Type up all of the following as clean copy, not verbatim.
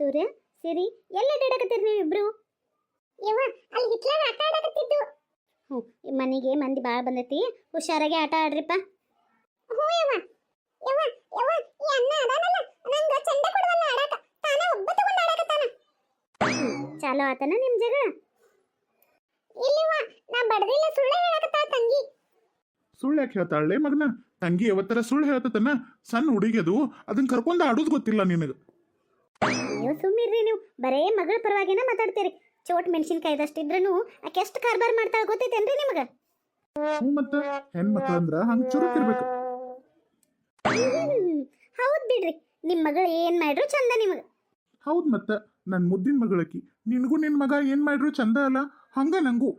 ಸೂರ್ಯ ಸಿರಿ ಎಲ್ಲ ಅಡ್ಡಾಡಕತ್ತೀರಿ ನೀವಿಬ್ರು? ಯವ್ವ ಅಲ್ಲಿ ಹಿಟ್ಲರ್ ಆಟ ಆಡಕತ್ತಿದ್ದು. ಹ್ಞೂ ಮನೆಗೆ ಮಂದಿ ಭಾಳ ಬಂದೈತಿ, ಹುಷಾರಾಗಿ ಆಟ ಆಡ್ರಿಪ್ಪ. ಹ್ಞೂ ಯವ್ವ. ಯವ್ವ ಯವ್ವ ಈ ಅಣ್ಣ ಅದಾನಲ್ಲ ನಂಗ ಚಂದ ಕೊಡವಲ್ಲ ಆಡಾಕ, ತಾನ ಒಬ್ಬ ತಗೊಂಡು ಆಡಕತ್ತಾನ. ಚಾಲೋ ಆತನ ನಿಮ್ಮ ಜಗಳ? ಇಲ್ಲಿವ್ವ ನಾ ಬಡದಿಲ್ಲ, ಸುಳ್ಳು ಹೇಳಕತ್ತಾಳ ತಂಗಿ. ಸುಳ್ಳು ಯಾಕೆ ಹೇಳ್ತಾಳೆ ಮಗನ? ತಂಗಿ ಯಾವತ್ತರ ಸುಳ್ಳು ಹೇಳ್ತತನ? ಸಣ್ಣ ಹುಡುಗಿಯದು, ಅದನ್ನ ಕರ್ಕೊಂಡು ಆಡೋದು ಗೊತ್ತಿಲ್ಲ ನಿನಗೆ. ಅಯ್ಯೋ ಸುಮ್ಮಿರ್ರಿ ನೀವು, ಬರೇ ಮಗಳ ಪರವಾಗಿನ ಮಾತಾಡ್ತೀರಿ. ಚೋಟ್ ಮೆಣಸಿನ್ಕಾಯ್ದಷ್ಟಿದ್ರೂ ಆಕೆ ಎಷ್ಟು ಕಾರ್ಬಾರ್ ಮಾಡ್ತಾಳೆ ಗೊತ್ತೈತೇನ್ರಿ ನಿಮಗೆ? ಹ್ಞೂ ಮತ್ತ ಹೆಣ್ಮಕ್ಳು ಅಂದ್ರ ಹಂಗೆ ಚುರುಕಿರ್ಬೇಕು. ಹೌದು ಬಿಡ್ರಿ, ನಿಮ್ಮ ಮಗಳು ಏನು ಮಾಡ್ರು ಚಂದ ನಿಮಗೆ. ಹೌದು ಮತ್ತ ನನ್ನ ಮುದ್ದಿನ ಮಗಳಕಿ, ನಿನಗೂ ನಿನ್ನ ಮಗ ಏನು ಮಾಡ್ರು ಚಂದ ಅಲ್ಲ, ಹಂಗ ನಂಗೂ.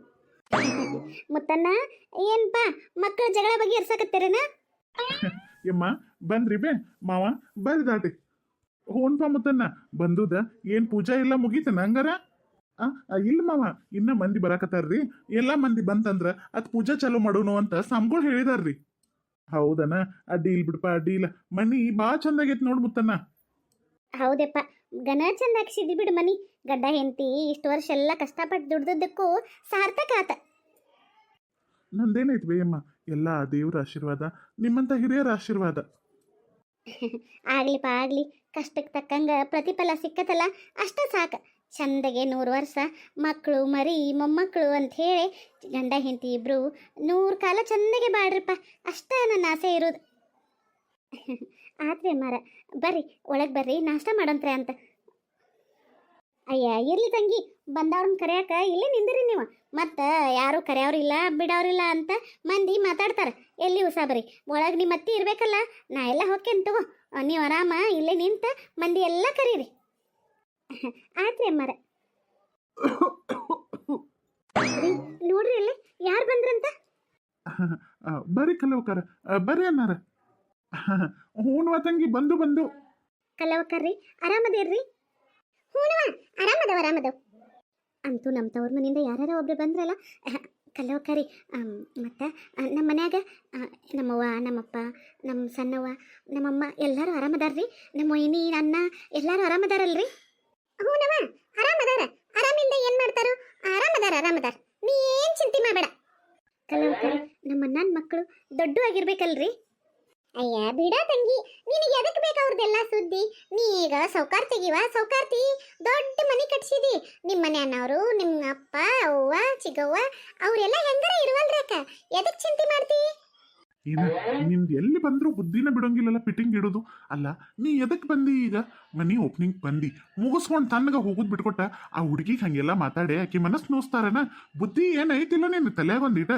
ಮುತ್ತಣ್ಣ ಏನ್ಪ ಮಕ್ಕಳ ಜಗಳ ಬಗ್ಗೆ ಎರ್ಸಕತ್ತೀರೇನ? ಯಮ್ಮ ಬಂದ್ರಿ ಬೇ ಮಾವ ಬರ್ರಿ ದಾಟಿ. ಹ್ಞೂನ್ಪ ಮುತ್ತನ್ನ ಬಂದುದ ಏನು ಪೂಜಾ ಎಲ್ಲ ಮುಗೀತನ ಹಂಗಾರ? ಇಲ್ಲ ಮಾವ, ಇನ್ನ ಮಂದಿ ಬರಾಕತ್ತಾರ್ರಿ. ಎಲ್ಲಾ ಮಂದಿ ಬಂತಂದ್ರ ಅದ್ ಪೂಜಾ ಚಾಲೂ ಮಾಡೋನು ಅಂತ ಸ್ವಾಮಿಗಳು ಹೇಳಿದಾರ್ರಿ. ಹೌದನ? ಅಡ್ಡಿ ಇಲ್ ಬಿಡಪ್ಪ, ಅಡ್ಡಿ ಇಲ್ಲ. ಮನಿ ಭಾಳ ಚಂದಾಗೈತಿ ನೋಡ್ ಮುತ್ತನ್ನ. ಹೌದಪ್ಪ, ಗನ ಚಂದ ಹಾಕ್ಸಿದ್ದಿ ಬಿಡು ಮನಿ. ಗಡ್ಡ ಹೆಂಡತಿ ಇಷ್ಟು ವರ್ಷ ಎಲ್ಲ ಕಷ್ಟಪಟ್ಟು ದುಡ್ದದ್ದಕ್ಕೂ ಸಾರ್ಥಕ ಆತ. ನಂದೇನೈತಿ ಬೇಯಮ್ಮ, ಎಲ್ಲ ದೇವ್ರ ಆಶೀರ್ವಾದ, ನಿಮ್ಮಂತ ಹಿರಿಯರ ಆಶೀರ್ವಾದ. ಆಗ್ಲಿಪ್ಪ ಆಗ್ಲಿ, ಕಷ್ಟಕ್ಕೆ ತಕ್ಕಂಗ ಪ್ರತಿಫಲ ಸಿಕ್ಕತ್ತಲ್ಲ ಅಷ್ಟ ಸಾಕು. ಚಂದಗೆ 100 ವರ್ಷ ಮಕ್ಕಳು ಮರಿ ಮೊಮ್ಮಕ್ಕಳು ಅಂತ ಹೇಳಿ ಗಂಡ ಹೆಂಡತಿ ಇಬ್ರು 100 ಕಾಲ ಚಂದಗೆ ಬಾಡ್ರಿಪ್ಪ, ಅಷ್ಟ ನನ್ನ ಆಸೆ ಇರೋದು. ಆದ್ರೆ ಮಾರ ಬರ್ರಿ ಒಳಗೆ ಬರ್ರಿ, ನಾಷ್ಟ ಮಾಡೋಂತ್ರೆ ಅಂತ. ಅಯ್ಯ ಇರ್ಲಿ ತಂಗಿ, ಬಂದವ್ರನ್ನ ಕರೆಯಾಕ ಇಲ್ಲೇ ನಿಂದಿರಿ ನೀವು. ಮತ್ತು ಯಾರು ಕರೆಯವ್ರಿಲ್ಲ ಬಿಡೋರಿಲ್ಲ ಅಂತ ಮಂದಿ ಮಾತಾಡ್ತಾರೆ. ಎಲ್ಲಿ ಉಸಾಬರಿ ಒಳಗೆ ನಿಮ್ಮ ಅತ್ತಿ ಇರಬೇಕಲ್ಲ, ನಾ ಎಲ್ಲ ಹೋಗ್ತೇನೆ ತಗೋ. ನೀವು ಆರಾಮ ಇಲ್ಲೇ ನಿಂತ ಮಂದಿ ಎಲ್ಲ ಕರೀರಿ. ಆತ್ರಿ ಅಮ್ಮಾರ. ನೋಡ್ರಿ ಅಲ್ಲೇ ಯಾರು ಬಂದ್ರಂತ? ಬರ್ರಿ ಕಲವಕಾರ, ಬರ್ರಿ ಅನ್ನಾರ. ಹ್ಞೂನ್ವಾ ತಂಗಿ, ಬಂದು ಬಂದು. ಕಲವಕ್ಕರ್ರಿ ಆರಾಮದೇರ್ರಿ? ಹ್ಞೂನವ್ವ ಆರಾಮದವ ಆರಾಮದವ. ಅಂತೂ ನಮ್ಮ ತವ್ರ ಮನೆಯಿಂದ ಯಾರ್ಯಾರೋ ಒಬ್ರು ಬಂದ್ರಲ್ಲ ಕಲವಕ್ಕರಿ. ಮತ್ತು ನಮ್ಮ ಮನ್ಯಾಗ ನಮ್ಮವ್ವ ನಮ್ಮಪ್ಪ ನಮ್ಮ ಸಣ್ಣವ್ವ ನಮ್ಮಮ್ಮ ಎಲ್ಲರೂ ಆರಾಮದಾರ್ರಿ. ನಮ್ಮ ವೈನಿ ಅಣ್ಣ ಎಲ್ಲರೂ ಆರಾಮದಾರಲ್ರಿ? ಹ್ಞೂನವ್ವ ಆರಾಮದಾರ. ಆರಾಮಿಂದ ಏನು ಮಾಡ್ತಾರೋ? ಆರಾಮದಾರ ಆರಾಮದಾರ, ನೀ ಏನು ಚಿಂತೆ ಮಾಡಬೇಡ. ಕಲವಕ್ಕರಿ ನಮ್ಮ ಅಣ್ಣನ ಮಕ್ಕಳು ದೊಡ್ಡ ಆಗಿರ್ಬೇಕಲ್ರಿ? ಅಯ್ಯ ಬಿಡ ತಂಗಿ, ನಿನಗೆ ಎದಕ್ಕೆ ಬೇಕು ಅವ್ರದ್ದೆಲ್ಲ ಸುದ್ದಿ? ನೀ ಈಗ ಸೌಕಾರ್ತಿಗಿವ, ಸೌಕಾರ್ತಿ ದೊಡ್ಡ ಮನೆ ಕಟ್ಸಿದಿ. ನಿಮ್ಮ ಮನೆ ಅನ್ನೋರು, ನಿಮ್ಮ ಅಪ್ಪ ಅವ್ವ ಚಿಗವ್ವ ಅವರೆಲ್ಲ ಹೆಂಗಾರ ಇರುವಲ್ರಿ ಅಕ್ಕ, ಎದಕ್ಕೆ ಚಿಂತೆ ಮಾಡ್ತಿ? ಏನ ನಿಂದು ಎಲ್ಲಿ ಬಂದರೂ ಬುದ್ಧಿನ ಬಿಡೋಂಗಿಲ್ಲಲ್ಲ ಫಿಟ್ಟಿಂಗ್ ಇಡೋದು. ಅಲ್ಲ ನೀ ಎದಕ್ಕೆ ಬಂದಿ ಈಗ? ಮನಿ ಓಪನಿಂಗ್ ಬಂದು ಮುಗಿಸ್ಕೊಂಡು ತನ್ನಗ ಹೋಗೋದು ಬಿಟ್ಕೊಟ್ಟ ಆ ಹುಡುಗಿಗೆ ಹಂಗೆಲ್ಲ ಮಾತಾಡಿ ಆಕೆ ಮನಸ್ಸು ನೋಸ್ತಾರನ? ಬುದ್ಧಿ ಏನೈತಿಲ್ಲ ನಿನ್ನ ತಲೆಯಾಗ ಒಂದಿಟ?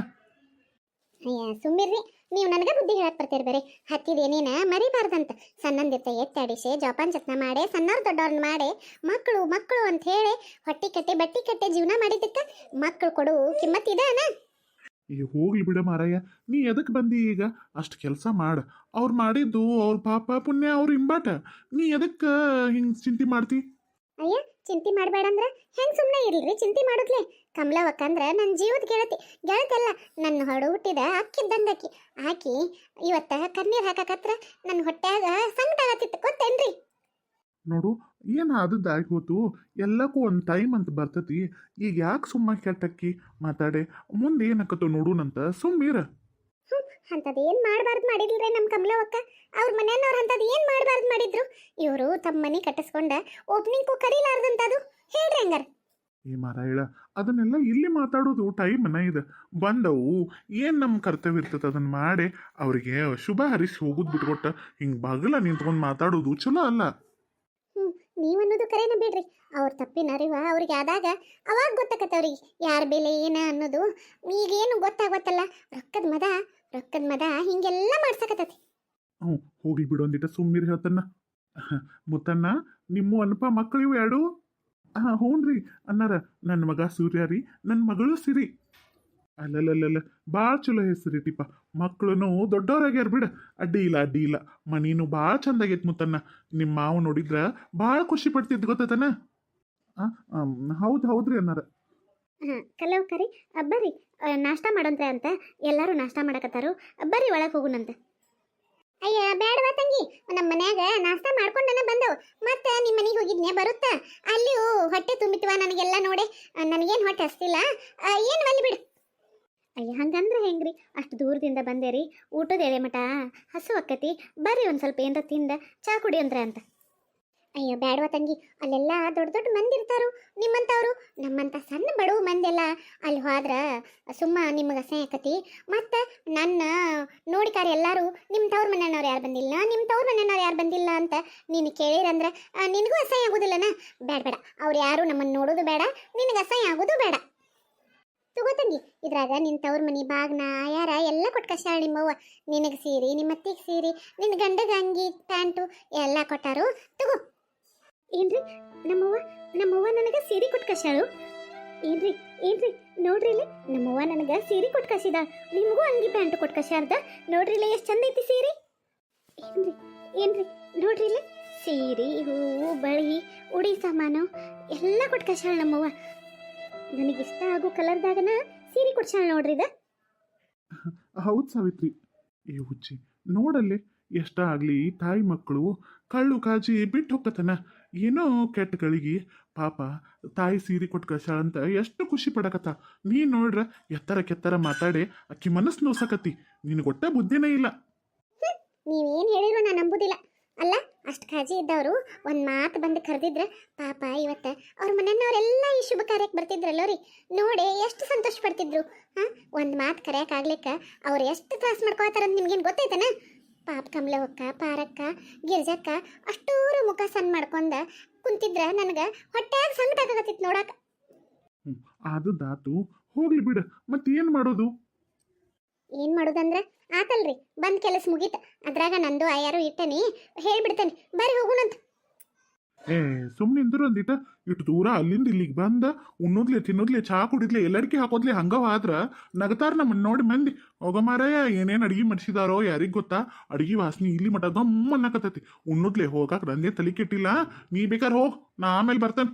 ಅಯ್ಯ ಸುಮ್ಮಿರ್ರಿ, ನೀವು ನನಗೆ ಬುದ್ಧಿ ಹೇಳಕ್ ಬರ್ತೀರಿ. ಬೇರೆ ಹತ್ತಿದೇನೇನ ಮರಿಬಾರ್ದಂತ. ಸಣ್ಣಂದಿರ್ತ ಎತ್ತಾಡಿಸಿ ಜೋಪಾನ ಜತ್ನ ಮಾಡಿ ಸಣ್ಣವ್ರು ದೊಡ್ಡವ್ರನ್ನ ಮಾಡಿ ಮಕ್ಕಳು ಮಕ್ಕಳು ಅಂತ ಹೇಳಿ ಹೊಟ್ಟಿ ಕಟ್ಟೆ ಬಟ್ಟಿ ಕಟ್ಟೆ ಜೀವನ ಮಾಡಿದ್ದಕ್ಕೆ ಮಕ್ಕಳು ಕೊಡು ಕಿಮ್ಮತ್ ಇದಾನ? ಈಗ ಹೋಗ್ಲಿ ಬಿಡ ಮಾರಯ್ಯ, ನೀ ಎದಕ್ಕೆ ಬಂದಿ ಈಗ? ಅಷ್ಟು ಕೆಲಸ ಮಾಡ, ಅವ್ರು ಮಾಡಿದ್ದು ಅವ್ರ ಪಾಪ ಪುಣ್ಯ ಅವ್ರ ಇಂಬಾಟ. ನೀ ಎದಕ್ಕೆ ಹಿಂಗೆ ಚಿಂತೆ ಮಾಡ್ತಿ? ಅಯ್ಯ ಚಿಂತೆ ಮಾಡಬೇಡ ಅಂದ್ರೆ ಹೆಂಗೆ ಸುಮ್ಮನೆ ಇರ್ಲಿ? ಚಿಂತೆ ಮಾಡೋದ್ಲೆ ಕಮಲವಕ್ಕಂದ್ರೆ ನನ್ನ ಜೀವದ ಗೆಳತಿಯಲ್ಲ, ನನ್ನ ಹೊಡು ಹುಟ್ಟಿದ ಅಕ್ಕಿದ್ದಂಗೆ ಆಕಿ ಇವತ್ತ ಕಣ್ಣೀರು ಹಾಕಕತ್ರ ನನ್ನ ಹೊಟ್ಯಾಗ ಸಂಕಟ ಆಗತ್ತಿತ್ತು ಗೊತ್ತೇನ್ರಿ? ನೋಡು, ಏನು ಆದದ್ದಾಗಿ ಹೋತು, ಎಲ್ಲಕ್ಕೂ ಒಂದು ಟೈಮ್ ಅಂತ ಬರ್ತತಿ. ಈಗ ಯಾಕೆ ಸುಮ್ಮ ಕೆಟ್ಟಕ್ಕಿ ಮಾತಾಡೆ? ಮುಂದೆ ಏನಾಕತ್ತೋ ನೋಡುನಂತ ಸುಮ್ಮೀರ. ಅಂಥದ್ದು ಏನು ಮಾಡಬಾರ್ದು ಮಾಡಿದ್ಲ್ರಿ ನಮ್ಮ ಕಮಲವಕ್ಕ. ಅವ್ರ ಮನೆಯವ್ರು ಅಂಥದ್ದು ಏನು ಮಾಡಬಾರ್ದು ಮಾಡಿದ್ರು? ಇವರು ತಮ್ಮ ಮನೆ ಕಟ್ಟಿಸ್ಕೊಂಡ ಓಪನಿಂಗ್ಗೂ ಕರೀಲಾರ್ದಂಥದ್ದು ಹೇಳ್ರಿ ಹಂಗಾರ. ಏ ಮಾರಾಯಳ, ಅದನ್ನೆಲ್ಲ ಇಲ್ಲಿ ಮಾತಾಡೋದು ಟೈಮನ್ನ ಇದೆ. ಬಂದವು ಏನು ನಮ್ಮ ಕರ್ತವ್ಯ ಇರ್ತದೆ ಅದನ್ನು ಮಾಡಿ ಅವರಿಗೆ ಶುಭ ಹರಿಸಿ ಹೋಗೋದು ಬಿಟ್ಕೊಟ್ಟ ಹಿಂಗೆ ಬಾಗಲ ನಿಂತ್ಕೊಂಡು ಮಾತಾಡೋದು ಚಲೋ ಅಲ್ಲ. ನೀವನ್ನೋದು ಕರೆನ ಬಿಡ್ರಿ. ಅವ್ರ ತಪ್ಪಿನ ಅರಿವ ಅವ್ರಿಗೆ ಆದಾಗ ಅವಾಗ ಗೊತ್ತಾಗತ್ತೆ ಅವ್ರಿಗೆ ಯಾರ ಬೆಲೆ ಏನ ಅನ್ನೋದು. ಈಗೇನು ಗೊತ್ತಾಗತ್ತಲ್ಲ, ರೊಕ್ಕದ ಮದ ಹಿಂಗೆಲ್ಲ ಮಾಡ್ಸಕತ್ತತಿ. ಹ್ಞೂ ಹೋಗ್ಲಿ ಬಿಡೊಂದಿಟ ಸುಮ್ಮೀರಿ ಹೇಳ್ತನ್ನ. ಮುತ್ತಣ್ಣ, ನಿಮ್ಮ ಅನಪ ಮಕ್ಕಳು ಇವು ಎರಡು? ಹ್ಞೂ ರೀ ಅನ್ನಾರ. ನನ್ನ ಮಗ ಸೂರ್ಯ ರೀ, ನನ್ನ ಮಗಳು ಸಿರಿ. ಅಲ್ಲಲ್ಲಲ್ಲ ಭಾಳ ಚಲೋ ಹೆಸರಿಟಿಪ್ಪ. ಮಕ್ಕಳು ದೊಡ್ಡವ್ರಾಗ್ಯಾರ ಬಿಡ, ಅಡ್ಡಿ ಇಲ್ಲ. ಮನೀನು ಭಾಳ ಚಂದಾಗೈತಿ ಮುತ್ತನ್ನ. ನಿಮ್ಮ ಮಾವು ನೋಡಿದ್ರ ಭಾಳ ಖುಷಿ ಪಡ್ತಿದ್ದು ಗೊತ್ತತನ? ಹೌದ್ರಿ ಅನ್ನಾರ. ಕಲವಕ್ಕರಿ ಬರ್ರಿ ನಾಷ್ಟ ಮಾಡೋಂತ್ರೆ ಅಂತ ಎಲ್ಲರೂ ನಾಷ್ಟ ಮಾಡಕತ್ತಾರು. ಬರ್ರಿ ಒಳಗೆ ಹೋಗುನಂತೆ. ಅಯ್ಯ ಬೇಡವಾ ತಂಗಿ, ನಮ್ಮ ಮನ್ಯಾಗ ನಾಷ್ಟಾ ಮಾಡ್ಕೊಂಡನ ಬಂದವು. ಮತ್ತೆ ನಿಮ್ಮ ಮನೆಗೆ ಹೋಗಿದ್ನೆ ಬರುತ್ತಾ, ಅಲ್ಲಿಯೂ ಹೊಟ್ಟೆ ತುಂಬಿತ್ವ ನನಗೆಲ್ಲ ನೋಡಿ. ನನಗೇನು ಹೊಟ್ಟೆ ಹಸ್ತಿಲ್ಲ, ಏನು ಅಲ್ಲಿ ಬಿಡು. ಅಯ್ಯ ಹಂಗಂದ್ರೆ ಹೆಂಗ್ರಿ, ಅಷ್ಟು ದೂರದಿಂದ ಬಂದೇರಿ, ಊಟದ ಎಳೆ ಮಟ ಹಸು ಅಕ್ಕತಿ, ಬರ್ರಿ ಒಂದು ಸ್ವಲ್ಪ ಏನರ ತಿಂದ ಚಾ ಕುಡಿಯಂತ್ರ ಅಂತ. ಅಯ್ಯೋ ಬೇಡವಾ ತಂಗಿ, ಅಲ್ಲೆಲ್ಲ ದೊಡ್ಡ ದೊಡ್ಡ ಮಂದಿ ಇರ್ತಾರು ನಿಮ್ಮಂಥವ್ರು. ನಮ್ಮಂಥ ಸಣ್ಣ ಬಡವ ಮಂದೆಲ್ಲ ಅಲ್ಲಿ ಹೋದ್ರ ಸುಮ್ಮ ನಿಮಗೆ ಅಸಹ್ಯ ಆಕತಿ. ಮತ್ತು ನನ್ನ ನೋಡಿಕಾರ ಎಲ್ಲರೂ ನಿಮ್ಮ ತವ್ರ ಮನೆಯವ್ರು ಯಾರು ಬಂದಿಲ್ಲ, ನಿಮ್ಮ ತವ್ರ ಮನೆಯವ್ರು ಯಾರು ಬಂದಿಲ್ಲ ಅಂತ ನೀನು ಕೇಳಿರಂದ್ರೆ ನಿನಗೂ ಅಸಹ್ಯ ಆಗೋದಿಲ್ಲನ? ಬೇಡ ಬೇಡ, ಅವ್ರು ಯಾರು ನಮ್ಮನ್ನು ನೋಡೋದು ಬೇಡ, ನಿನಗೆ ಅಸಹ್ಯ ಆಗೋದು ಬೇಡ. ತಗೋ ತಂಗಿ, ಇದ್ರಾಗ ನಿನ್ನ ತವ್ರ ಮನೆ ಬಾಗ್ನ ಯಾರ ಎಲ್ಲ ಕೊಟ್ಟು ಕಷ್ಟ ನಿಮ್ಮವ್ವ. ನಿನಗೆ ಸೀರೆ, ನಿಮ್ಮ ಅತ್ತಿಗೆ ಸೀರೆ, ನಿನ್ನ ಗಂಡಗ ಅಂಗಿ ಪ್ಯಾಂಟು ಎಲ್ಲ ಕೊಟ್ಟಾರು. ತಗೋ. ಏನ್ರಿ ನಮ್ಮವ್ವ ನನಗೆ ಸೀರೆ ಕೊಟ್ಟು ಕಳ್ಸ್ಯಾಳು. ಏನ್ರಿ ನೋಡ್ರಿ ಇಲ್ಲಿ, ನಮ್ಮವ್ವ ನನಗೆ ಸೀರೆ ಕೊಟ್ಟು ಕಳ್ಸಿದ, ನಿಮಗೂ ಅಂಗಿ ಪ್ಯಾಂಟ್ ಕೊಟ್ಟು ಕಳ್ಸ್ಯಾರ್ದ. ನೋಡ್ರಿ ಇಲ್ಲಿ ಎಷ್ಟು ಚಂದ ಐತಿ ಸೀರೆ. ಏನ್ರಿ ನೋಡ್ರಿ ಇಲ್ಲಿ, ಸೀರೆ, ಹೂವು, ಬಳಿ, ಉಡಿ ಸಾಮಾನು ಎಲ್ಲ ಕೊಟ್ಟು ಕಳ್ಸ್ಯಾಳ ನಮ್ಮವ್ವ. ನನಗಿಷ್ಟ ಆಗೋ ಕಲರ್ದಾಗನ ಸೀರೆ ಕೊಡ್ಸ್ಯಾಳ ನೋಡ್ರಿ ಇದ. ಹೌದು ಸಾವಿತ್ರಿ. ಏ ಹುಚ್ಚಿ, ನೋಡಲ್ಲಿ ಎಷ್ಟ ಆಗ್ಲಿ ತಾಯಿ ಮಕ್ಕಳು ಕಳ್ಳು ಕಾಜಿ ಬಿಟ್ಟು ಹೋಗ್ತತನ. ಏನೋ ಕೆಟ್ಟ ಗಳಿಗೆ ಪಾಪ ತಾಯಿ ಸೀರೆ ಕೊಟ್ಟು ಕಳ್ಸಾಳಂತ ಎಷ್ಟು ಖುಷಿ ಪಡಕತ್ತ. ನೀ ನೋಡ್ರ ಎತ್ತರ ಕೆತ್ತರ ಮಾತಾಡಿ ಅಕ್ಕಿ ಮನಸ್ಸು ನೋಸಕತ್ತಿ. ನಿನಗೆ ಒಟ್ಟ ಬುದ್ಧಿನೇ ಇಲ್ಲ. ನೀವೇನು ಹೇಳಿದ್ರು ನಾನು ನಂಬುದಿಲ್ಲ. ಅಲ್ಲ, ಅಷ್ಟು ಕಾಜಿ ಇದ್ದವರು ಒಂದು ಮಾತು ಬಂದು ಕರೆದಿದ್ರೆ ಪಾಪ ಇವತ್ತು ಅವ್ರ ಮನೆಯವ್ರೆಲ್ಲ ಈ ಶುಭ ಕಾರ್ಯಕ್ಕೆ ಬರ್ತಿದ್ರಲ್ಲೋ ರೀ. ನೋಡಿ ಎಷ್ಟು ಸಂತೋಷ ಪಡ್ತಿದ್ರು. ಹಾಂ, ಒಂದು ಮಾತು ಕರೆಯೋಕ್ಕಾಗ್ಲಿಕ್ಕೆ ಅವ್ರು ಎಷ್ಟು ತ್ರಾಸ ಮಾಡ್ಕೋತಾರಂತ ನಿಮ್ಗೇನು ಗೊತ್ತೈತನ? ಪಾಪ ಕಮಲವಕ್ಕ, ಪಾರಕ್ಕ, ಗಿರ್ಜಕ್ಕ ಅಷ್ಟೂರು ಮುಖ ಸಣ್ಣ ಮಾಡ್ಕೊಂಡ ಕುಂತಿದ್ರ ನನಗೆ ಹೊಟ್ಟೆಯಾಗ ಸಂಕಟ ಆಗತ್ತಿತ್ತು ನೋಡಾಕ. ಅದು ದಾತು ಹೋಗ್ಲಿ ಬಿಡ, ಮತ್ತೇನು ಮಾಡೋದು? ಏನು ಮಾಡೋದಂದ್ರೆ ಆತಲ್ರಿ, ಬಂದ್ ಕೆಲಸ ಮುಗೀತ. ಅದ್ರಾಗ ನಂದು ಆಯಾರು ಇಟ್ಟನಿ, ಹೇಳ್ಬಿಡ್ತೇನೆ. ಬರ್ರಿ ಹೋಗುಣಂತ. ಏ ಸುಮ್ಮನೆ ಇಂದ್ರು ಅಂದಿಟ ಇಟ್ಟು ದೂರ ಅಲ್ಲಿಂದ ಇಲ್ಲಿಗೆ ಬಂದ ಉಣ್ಣೋದ್ಲೆ ತಿನ್ನೋದ್ಲೆ ಚಾ ಕುಡಿದ್ಲೆ ಎಲ್ಲರಿಗೂ ಹಾಕೋದ್ಲೆ ಹಂಗವಾದ್ರ ನಗತಾರ ನಮ್ಮನ್ನ ನೋಡಿ ಮಂದಿ. ಹೋಗ ಮಾರಾಯ, ಏನೇನು ಅಡಿಗೆ ಮಾಡಿಸಿದಾರೋ ಯಾರಿಗೆ ಗೊತ್ತಾ? ಅಡಿಗೆ ವಾಸನೆ ಇಲ್ಲಿ ಮಟ ಗಮ್ಮನ್ನಕತ್ತೈತಿ. ಉಣ್ಣೋದ್ಲೆ ಹೋಗಾಕ ನಂದೇ ತಲೆ ಕೆಟ್ಟಿಲ್ಲ. ನೀ ಬೇಕಾದ್ರೆ ಹೋಗ್, ನಾ ಆಮೇಲೆ ಬರ್ತೇನೆ.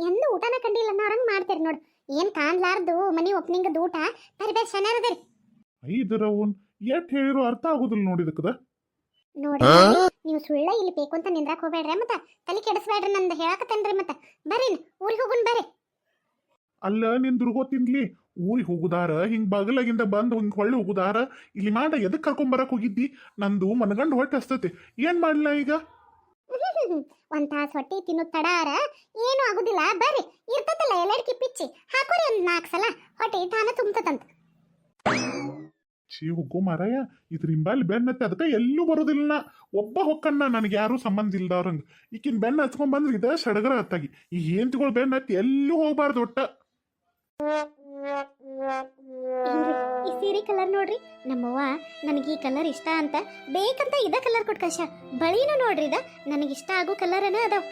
ಎಂದು ಊಟನ ಕಂಡಿಲ್ಲ ಅನ್ನೋರಂಗ್ ಮಾಡ್ತೀರಿ ನೋಡು. ಏನ್ ಕಾಣ್ಲಾರ್ದು ಮನಿ ಓಪನಿಂಗ್ ಊಟ ಬೇರೆ ಬೇರೆ ಚೆನ್ನಾರದ್ರಿ. ಐದರ ಅವ್ನ್ ಎಟ್ ಹೇಳಿರೋ ಅರ್ಥ ಆಗೋದಿಲ್ಲ ನೋಡಿದಕ್ಕದ. ನೋಡಿ, ನೀವು ಸುಳ್ಳ ಇಲ್ಲಿ ಬೇಕು ಅಂತ ನಿಂದ್ರಾಕ್ ಹೋಗ್ಬೇಡ್ರಿ, ಮತ್ತ ತಲೆ ಕೆಡಿಸ್ಬೇಡ್ರಿ. ನಂದು ಹೇಳಕತ್ತೇನ್ರಿ. ಮತ್ತ ಬರ್ರಿ ಊರಿಗೆ ಹೋಗುನ್ ಬರ್ರಿ. ಅಲ್ಲ ನಿನ್ ದುರ್ಗೋ ತಿನ್ಲಿ, ಊರಿಗೆ ಹೋಗುದಾರ ಹಿಂಗ್ ಬಗಲಾಗಿಂದ ಬಂದು ಹಿಂಗ್ ಹೊಳ್ಳಿ ಹೋಗುದಾರ ಇಲ್ಲಿ ಮಾಡ ಎದಕ್ ಕರ್ಕೊಂಬರಕ್ ಹೋಗಿದ್ದಿ? ನಂದು ಮನಗಂಡು ಹೊಟ್ಟೆ ಹಸ್ತೈತಿ, ಏನ್ ಮಾಡ್ಲಾ ಈಗ? ಒಂದ್ ತಾಸ್ ಹೊಟ್ಟಿ ತಿನ್ನೋದ್ ತಡಾರ ಏನು ಆಗುದಿಲ್ಲ. ಬರ್ರಿ, ಇರ್ತತಲ್ಲ ಎಲ್ಲಡ್ಕಿ ಪಿಚ್ಚಿ ಹಾಕೋರಿ ಒಂದ್ 4 ಸಲ, ಹೊಟ್ಟೆ ತಾನ ತುಂಬತಂತ. ಛೀ ಹೋಗೋ ಮಾರಾಯ, ಇದ್ರಿಂಬಲ್ಲಿ ಬೆನ್ನತ್ತೆ ಅದಕ್ಕೆ ಎಲ್ಲೂ ಬರೋದಿಲ್ಲ. ಒಬ್ಬ ಹೊಕ್ಕನ್ನ ನನಗೆ ಯಾರೂ ಸಂಬಂಧ ಇಲ್ದವ್ರಂಗ ಈಕಿನ ಬೆನ್ನ ಹಚ್ಕೊಂಡ್ ಬಂದ್ರೆ ಇದ ಸಡಗರ ಹತ್ತಾಗಿ ಈ ಹೆಂತಿಗಳು ಬೆನ್ನ ಹತ್ತಿ ಎಲ್ಲೂ ಹೋಗ್ಬಾರ್ದು ಒಟ್ಟ. ಈ ಸೀರೆ ಕಲರ್ ನೋಡ್ರಿ, ನಮ್ಮವ್ವ ನನಗೆ ಈ ಕಲರ್ ಇಷ್ಟ ಅಂತ ಬೇಕಂತ ಇದ ಕಲರ್ ಕೊಟ್ಟು ಕಳ್ಸ್ಯಾಳ. ಬಳಿನೂ ನೋಡ್ರಿ, ಇದ ನನಗಿಷ್ಟ ಆಗೋ ಕಲರ್ ಅದಾವ.